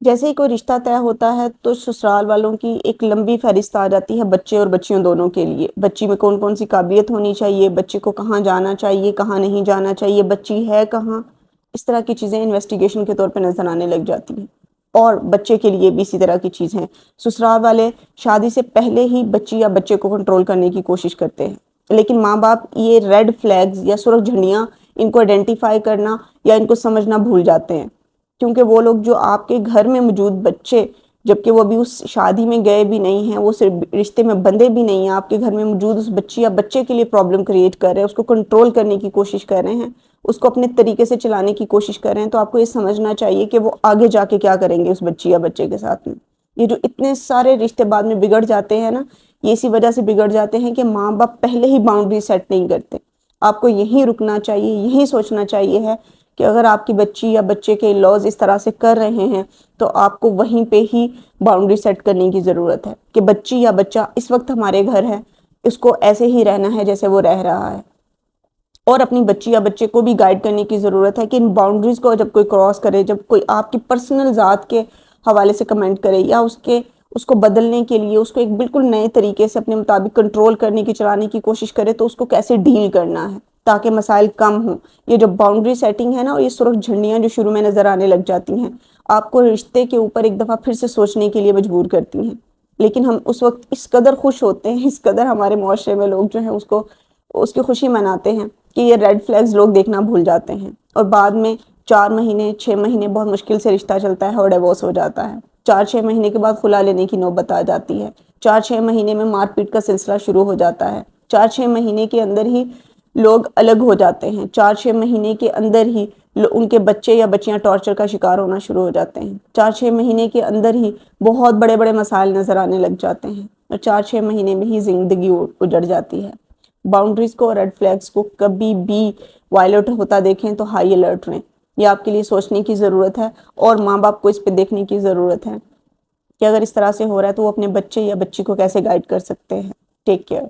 جیسے ہی کوئی رشتہ طے ہوتا ہے تو سسرال والوں کی ایک لمبی فہرست آ جاتی ہے بچے اور بچیوں دونوں کے لیے. بچی میں کون کون سی قابلیت ہونی چاہیے، بچے کو کہاں جانا چاہیے، کہاں نہیں جانا چاہیے، بچی ہے کہاں، اس طرح کی چیزیں انویسٹیگیشن کے طور پہ نظر آنے لگ جاتی ہیں. اور بچے کے لیے بھی اسی طرح کی چیزیں. سسرال والے شادی سے پہلے ہی بچی یا بچے کو کنٹرول کرنے کی کوشش کرتے ہیں، لیکن ماں باپ یہ ریڈ فلیگز یا سرخ جھنڈیاں ان کو آئیڈینٹیفائی کرنا یا ان کو سمجھنا بھول جاتے ہیں. کیونکہ وہ لوگ جو آپ کے گھر میں موجود بچے، جبکہ وہ ابھی اس شادی میں گئے بھی نہیں ہیں، وہ صرف رشتے میں بندھے بھی نہیں ہیں، آپ کے گھر میں موجود اس بچی یا بچے کے لیے پرابلم کریٹ کر رہے ہیں، اس کو کنٹرول کرنے کی کوشش کر رہے ہیں، اس کو اپنے طریقے سے چلانے کی کوشش کر رہے ہیں. تو آپ کو یہ سمجھنا چاہیے کہ وہ آگے جا کے کیا کریں گے اس بچی یا بچے کے ساتھ میں. یہ جو اتنے سارے رشتے بعد میں بگڑ جاتے ہیں نا، یہ اسی وجہ سے بگڑ جاتے ہیں کہ ماں باپ پہلے ہی باؤنڈری سیٹ نہیں کرتے. آپ کو یہیں رکنا چاہیے، یہیں سوچنا چاہیے ہے کہ اگر آپ کی بچی یا بچے کے لاز اس طرح سے کر رہے ہیں تو آپ کو وہیں پہ ہی باؤنڈری سیٹ کرنے کی ضرورت ہے کہ بچی یا بچہ اس وقت ہمارے گھر ہے، اس کو ایسے ہی رہنا ہے جیسے وہ رہ رہا ہے. اور اپنی بچی یا بچے کو بھی گائیڈ کرنے کی ضرورت ہے کہ ان باؤنڈریز کو جب کوئی کراس کرے، جب کوئی آپ کی پرسنل ذات کے حوالے سے کمنٹ کرے یا اس کو بدلنے کے لیے، اس کو ایک بالکل نئے طریقے سے اپنے مطابق کنٹرول کرنے کی، چلانے کی کوشش کرے، تو اس کو کیسے ڈیل کرنا ہے تاکہ مسائل کم ہوں. یہ جو باؤنڈری سیٹنگ ہے نا، اور یہ سرخ جھنڈیاں جو شروع میں نظر آنے لگ جاتی ہیں، آپ کو رشتے کے اوپر ایک دفعہ پھر سے سوچنے کے لیے مجبور کرتی ہیں. لیکن ہم اس وقت اس قدر خوش ہوتے ہیں، اس قدر ہمارے معاشرے میں لوگ جو ہیں اس کی خوشی مناتے ہیں کہ یہ ریڈ فلیگز لوگ دیکھنا بھول جاتے ہیں. اور بعد میں 4 مہینے 6 مہینے بہت مشکل سے رشتہ چلتا ہے اور ڈیورس ہو جاتا ہے. 4 6 مہینے کے بعد خلا لینے کی نوبت آ جاتی ہے. 4 6 مہینے میں مار پیٹ کا سلسلہ شروع ہو جاتا ہے. 4 6 مہینے کے اندر ہی لوگ الگ ہو جاتے ہیں. 4 6 مہینے کے اندر ہی ان کے بچے یا بچیاں ٹارچر کا شکار ہونا شروع ہو جاتے ہیں. 4 6 مہینے کے اندر ہی بہت بڑے بڑے مسائل نظر آنے لگ جاتے ہیں، اور 4 6 مہینے میں ہی زندگی اجڑ جاتی ہے. باؤنڈریز کو اور ریڈ فلیگز کو کبھی بھی وائلیٹ ہوتا دیکھیں تو ہائی الرٹ رہیں. یہ آپ کے لیے سوچنے کی ضرورت ہے، اور ماں باپ کو اس پہ دیکھنے کی ضرورت ہے کہ اگر اس طرح سے ہو رہا ہے تو وہ اپنے بچے یا بچی کو کیسے گائیڈ کر سکتے ہیں. Take care.